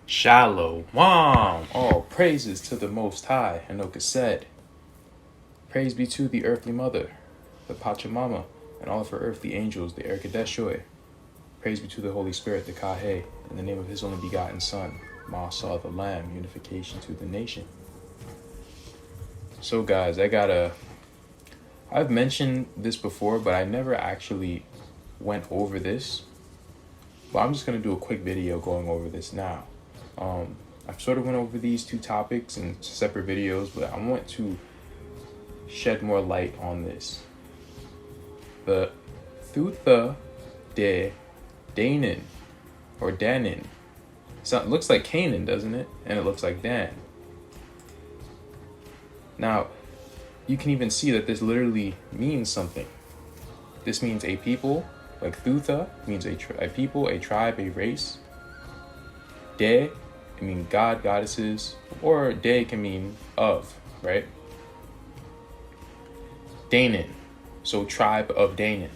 Shalom. All praises to the Most High. Anoka said, praise be to the earthly mother, the Pachamama, and all of her earthly angels, the Erkadeshoy. Praise be to the Holy Spirit, the Kahe, in the name of his only begotten Son, Motsah the Lamb, unification to the nation. So guys, I've mentioned this before, but I never actually went over this. But I'm just going to do a quick video going over this now. I've sort of went over these two topics in separate videos, but I want to shed more light on this. The Thutha de Danin, or Danin. So it looks like Canaan, doesn't it? And it looks like Dan. Now, you can even see that this literally means something. This means a people, like Thutha means a people, a tribe, a race. De, it means God, goddesses, or De can mean of, right? Danin, so tribe of Danin.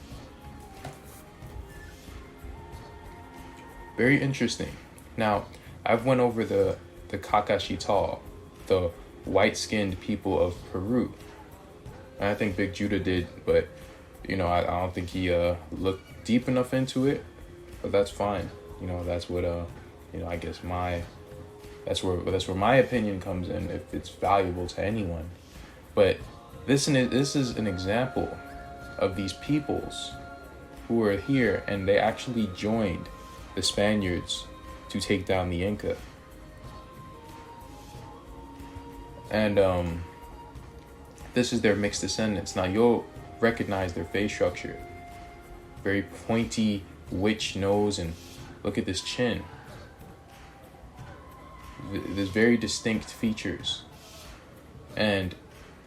Very interesting. Now, I've went over the Kakashital, the white-skinned people of Peru. And I think Big Judah did, but I don't think he looked deep enough into it. But that's fine. That's what I guess that's where my opinion comes in, if it's valuable to anyone. But this is an example of these peoples who were here, and they actually joined the Spaniards to take down the Inca. And this is their mixed descendants. Now you'll recognize their face structure. Very pointy witch nose, and look at this chin. There's very distinct features. And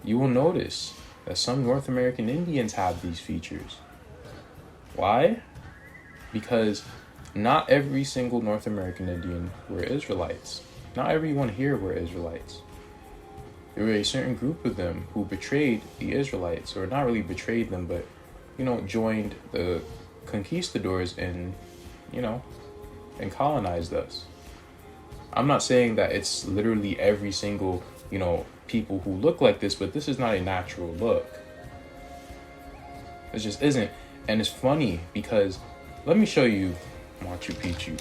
you will notice that some North American Indians have these features. Why? Because not every single North American Indian were Israelites. Not everyone here were Israelites. There were a certain group of them who betrayed the Israelites, or not really betrayed them, but, joined the conquistadors and colonized us. I'm not saying that it's literally every single, people who look like this, but this is not a natural look. It just isn't. And it's funny because, let me show you Machu Picchu.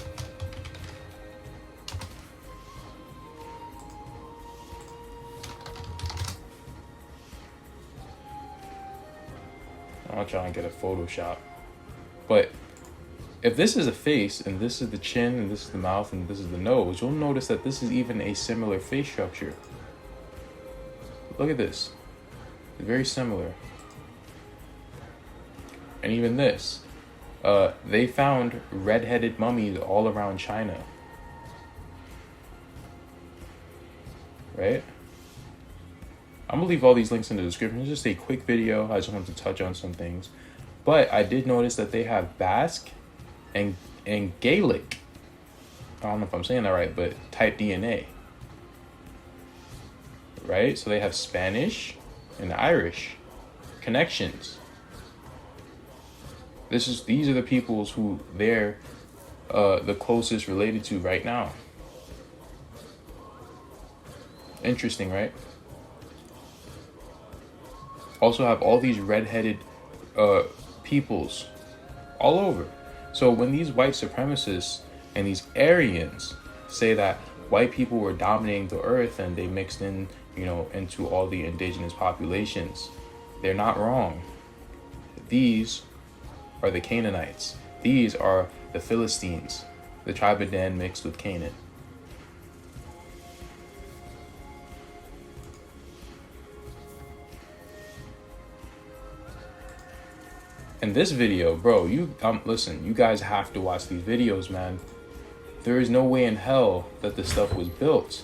I'll try and get a Photoshop. But if this is a face, and this is the chin, and this is the mouth, and this is the nose, you'll notice that this is even a similar face structure. Look at this. It's very similar. And even this. They found red-headed mummies all around China. Right? I'm going to leave all these links in the description. It's just a quick video. I just wanted to touch on some things. But I did notice that they have Basque and Gaelic. I don't know if I'm saying that right, but type DNA. Right? So they have Spanish and Irish connections. These are the peoples who they're the closest related to right now. Interesting, right? Also have all these red-headed peoples all over. So when these white supremacists and these Aryans say that white people were dominating the earth and they mixed in, into all the indigenous populations, they're not wrong. These are the Canaanites. These are the Philistines, the tribe of Dan mixed with Canaan. In this video, bro, listen, you guys have to watch these videos, man. There is no way in hell that this stuff was built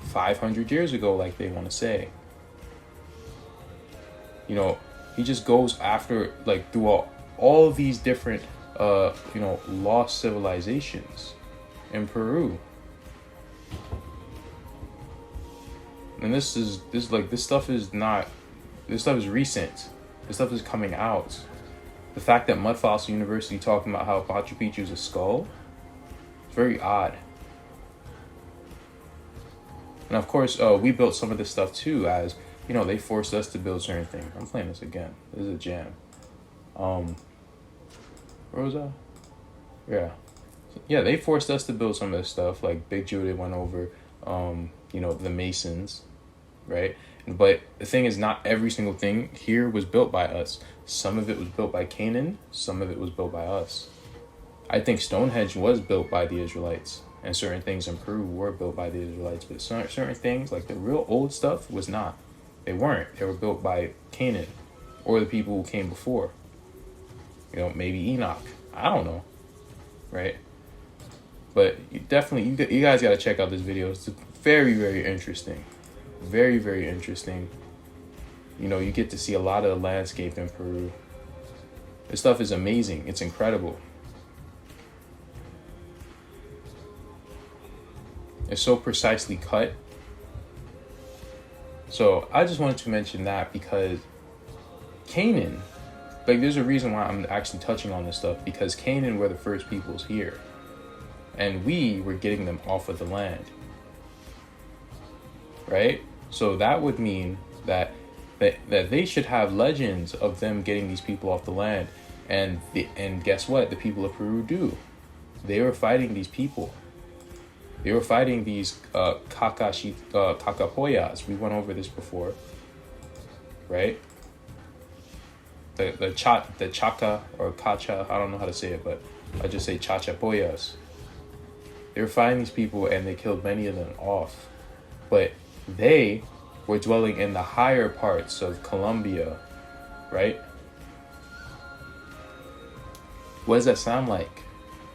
500 years ago, like they want to say. He just goes after, through all these different, lost civilizations in Peru. And this stuff is recent. This stuff is coming out. The fact that Mud Fossil University talking about how Machu Picchu is a skull, it's very odd. And of course, we built some of this stuff too, as you know, they forced us to build certain things. I'm playing this again. This is a jam. Where was I? Yeah. Yeah, they forced us to build some of this stuff. Like Big Judah went over, you know, the Masons, right? But the thing is, not every single thing here was built by us. Some of it was built by Canaan. Some of it was built by us. I think Stonehenge was built by the Israelites. And certain things in Peru were built by the Israelites. But certain things, like the real old stuff, was not. They weren't. They were built by Canaan. Or the people who came before. You know, maybe Enoch. I don't know. Right? But you definitely, you guys got to check out this video. It's very, very interesting. Very, very interesting. You know, you get to see a lot of the landscape in Peru. This stuff is amazing. It's incredible. It's so precisely cut. So I just wanted to mention that because Canaan, like there's a reason why I'm actually touching on this stuff, because Canaan were the first peoples here. And we were getting them off of the land. Right? So that would mean that they should have legends of them getting these people off the land. And guess what? The people of Peru do. They were fighting these people. They were fighting these cacapoyas. We went over this before. Right? The chaca or cacha, I don't know how to say it, but I just say chachapoyas. They were fighting these people and they killed many of them off. But they were dwelling in the higher parts of Colombia, right? What does that sound like?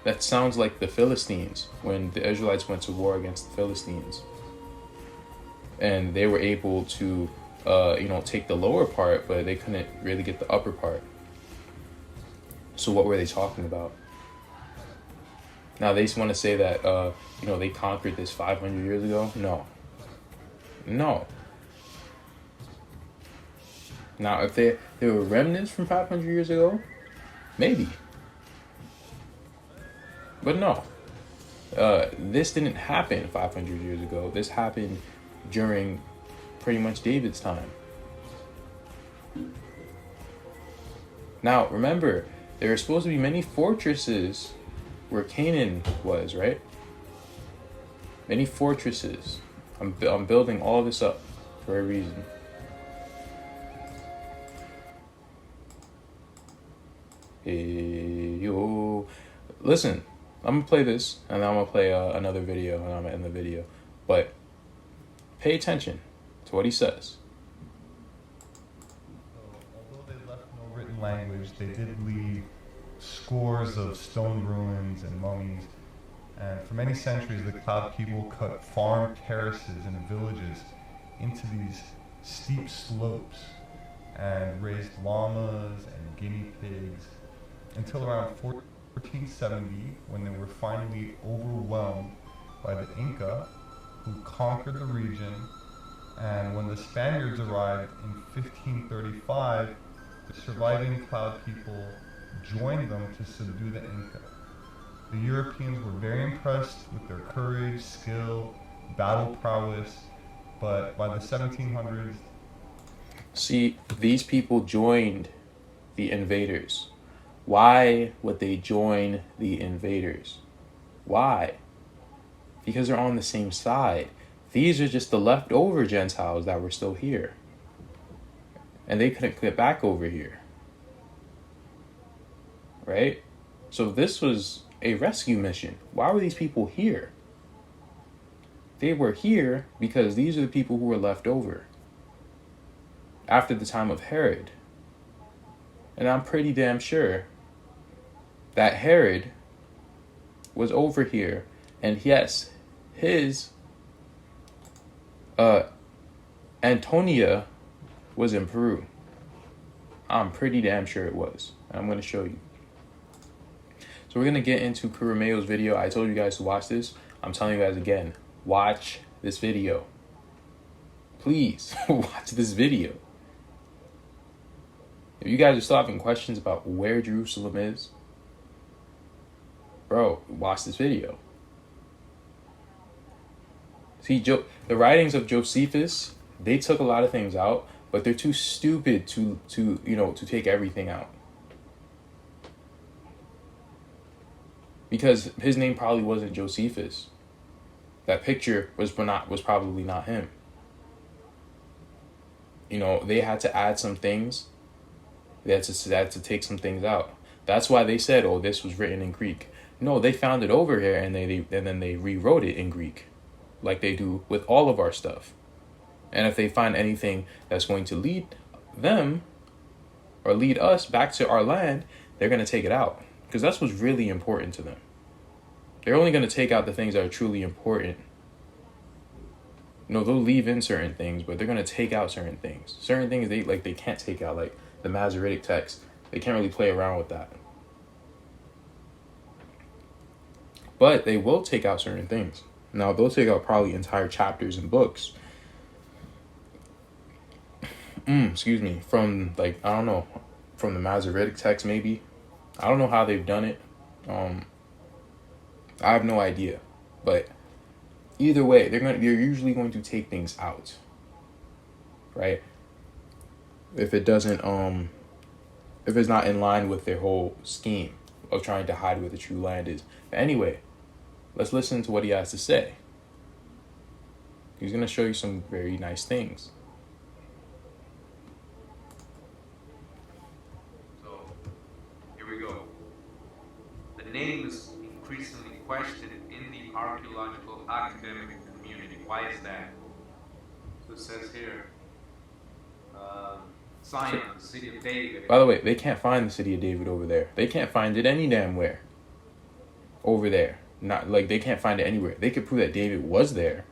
That sounds like the Philistines, when the Israelites went to war against the Philistines. And they were able to, take the lower part, but they couldn't really get the upper part. So what were they talking about? Now, they just want to say that, they conquered this 500 years ago. No. Now, if they were remnants from 500 years ago, maybe. But no. This didn't happen 500 years ago. This happened during pretty much David's time. Now, remember, there are supposed to be many fortresses where Canaan was, right? Many fortresses. I'm building all this up for a reason. Hey, yo. Listen, I'm gonna play this, and then I'm gonna play another video, and I'm gonna end the video. But pay attention to what he says. Although they left no written language, they did leave scores of stone ruins and mummies. And for many centuries, the Cloud people cut farm terraces and villages into these steep slopes and raised llamas and guinea pigs until around 1470, when they were finally overwhelmed by the Inca, who conquered the region. And when the Spaniards arrived in 1535, the surviving Cloud people joined them to subdue the Inca. The Europeans were very impressed with their courage, skill, battle prowess, but by the 1700s... See, these people joined the invaders. Why would they join the invaders? Why? Because they're on the same side. These are just the leftover Gentiles that were still here. And they couldn't get back over here. Right? So this was a rescue mission. Why were these people here? They were here because these are the people who were left over after the time of Herod. And I'm pretty damn sure that Herod was over here, and yes, his Antonia was in Peru. I'm pretty damn sure it was. I'm going to show you. So we're going to get into Kurumeo's video. I told you guys to watch this. I'm telling you guys again, watch this video. Please, watch this video. If you guys are still having questions about where Jerusalem is, bro, watch this video. See, the writings of Josephus, they took a lot of things out, but they're too stupid to to take everything out. Because his name probably wasn't Josephus. That picture was probably not him. They had to add some things. They had to take some things out. That's why they said, "Oh, this was written in Greek." No, they found it over here, and then they rewrote it in Greek, like they do with all of our stuff. And if they find anything that's going to lead them or lead us back to our land, they're going to take it out, because that's what's really important to them. They're only going to take out the things that are truly important. They'll leave in certain things, but they're going to take out certain things. Certain things they can't take out, like the Masoretic text. They can't really play around with that. But they will take out certain things. Now, they'll take out probably entire chapters and books. Excuse me. From, I don't know, from the Masoretic text, maybe. I don't know how they've done it. I have no idea. But either way, they're usually going to take things out. Right? If it doesn't, if it's not in line with their whole scheme of trying to hide where the true land is. But anyway, let's listen to what he has to say. He's going to show you some very nice things. So, here we go. The name is increasingly questioned in the archaeological academic community. Why is that? So it says here, Zion, the city of David. By the way, they can't find the city of David over there. They can't find it any damn where. Over there. They can't find it anywhere. They could prove that David was there.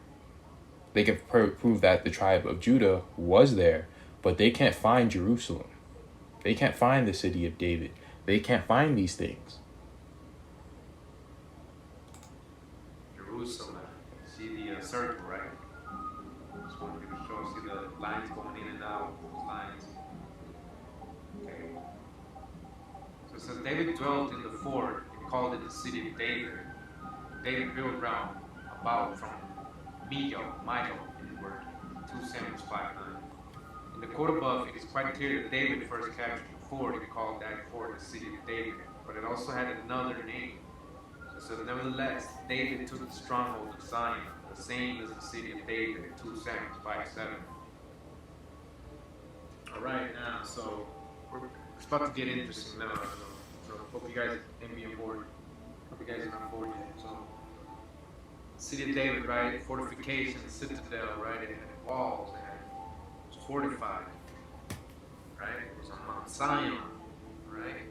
They could prove that the tribe of Judah was there. But they can't find Jerusalem. They can't find the city of David. They can't find these things. Jerusalem. See the circle, right? Just wanted to show, see the lines going in and out. Those lines. Okay. So it says David dwelt in the fort and called it the city of David. David built round about from Mijo inward, 2 Samuel 5:9. In the quote above, it is quite clear that David first captured the fort and called that fort the city of David, but it also had another name. So nevertheless, David took the stronghold of Zion, the same as the city of David, 2 Samuel 5:7. All right, now, so it's about to get interesting now. So hope you guys can be on board. Hope you guys are on board yet. So, city of David, right? Fortification, citadel, right? It had walls, it was fortified, right? It was on Mount Zion, right?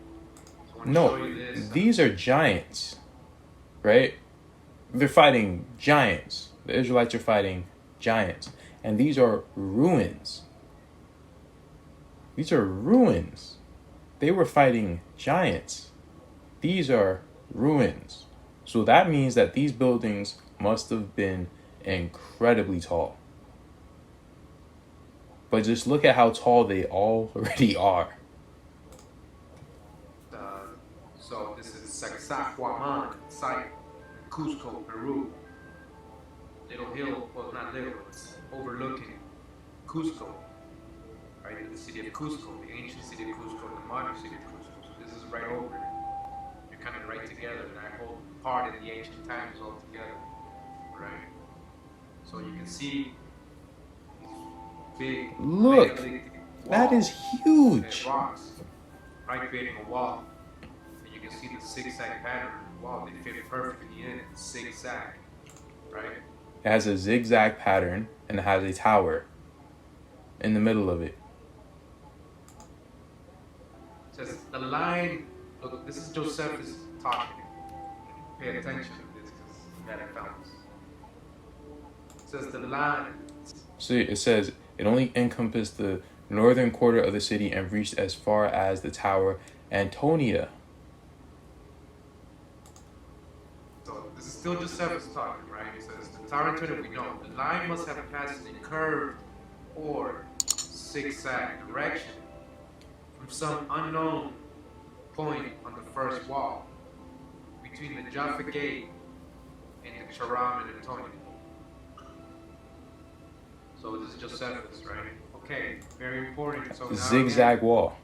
So I want to show you this. These are giants, right? They're fighting giants. The Israelites are fighting giants. And these are ruins. These are ruins. They were fighting giants. These are ruins. So that means that these buildings must have been incredibly tall. But just look at how tall they already are. So this is Sacsaywaman site in Cusco, Peru. Little hill, well not little, it's overlooking Cusco. Right, the city of Cusco, the ancient city of Cusco, and the modern city of Cusco. So this is right over it. You're kind of right together. That whole part in the ancient times all together. Right. So you can see these big, look, that is huge. Rocks, right, creating a wall. And you can see the zigzag pattern in the wall. They fit perfectly in it. Zigzag, right? It has a zigzag pattern and it has a tower in the middle of it. It says the line. Look, this is Josephus talking. Pay attention to this because you gotta found this. It says the line. See, it says it only encompassed the northern quarter of the city and reached as far as the tower Antonia. So this is still Josephus talking, right? It says the tower Antonia, we know. The line must have passed in curved or zigzag direction from some unknown point on the first wall between the Jaffa Gate and the Charam and Antonia. So this is Josephus, right? Okay, very important. So now Zigzag again, wall.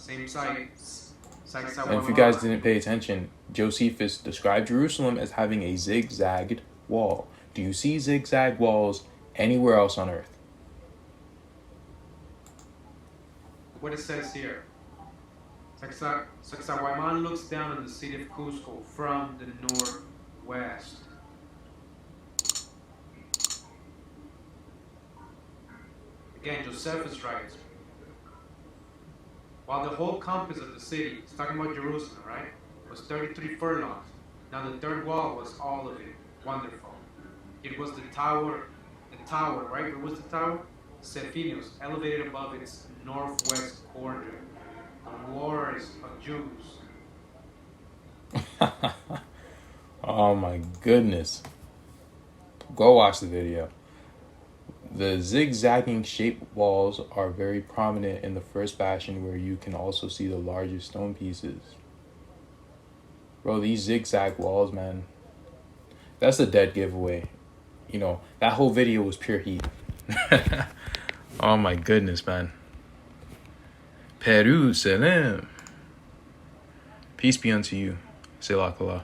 same site. And if you guys didn't pay attention, Josephus described Jerusalem as having a zigzagged wall. Do you see zigzag walls anywhere else on earth? What it says here. Sacsaywaman looks down on the city of Cusco from the northwest. Again, Josephus writes, while the whole compass of the city, it's talking about Jerusalem, right, was 33 furlongs. Now the third wall was all of it. Wonderful. It was the tower, right? Where was the tower? Sephinius, elevated above its northwest corner. The wars of Jews. Oh my goodness. Go watch the video. The zigzagging shaped walls are very prominent in the first bastion, where you can also see the largest stone pieces. Bro, these zigzag walls, man, that's a dead giveaway. You know, that whole video was pure heat. Oh my goodness, man. Peru, salam. Peace be unto you. Selah.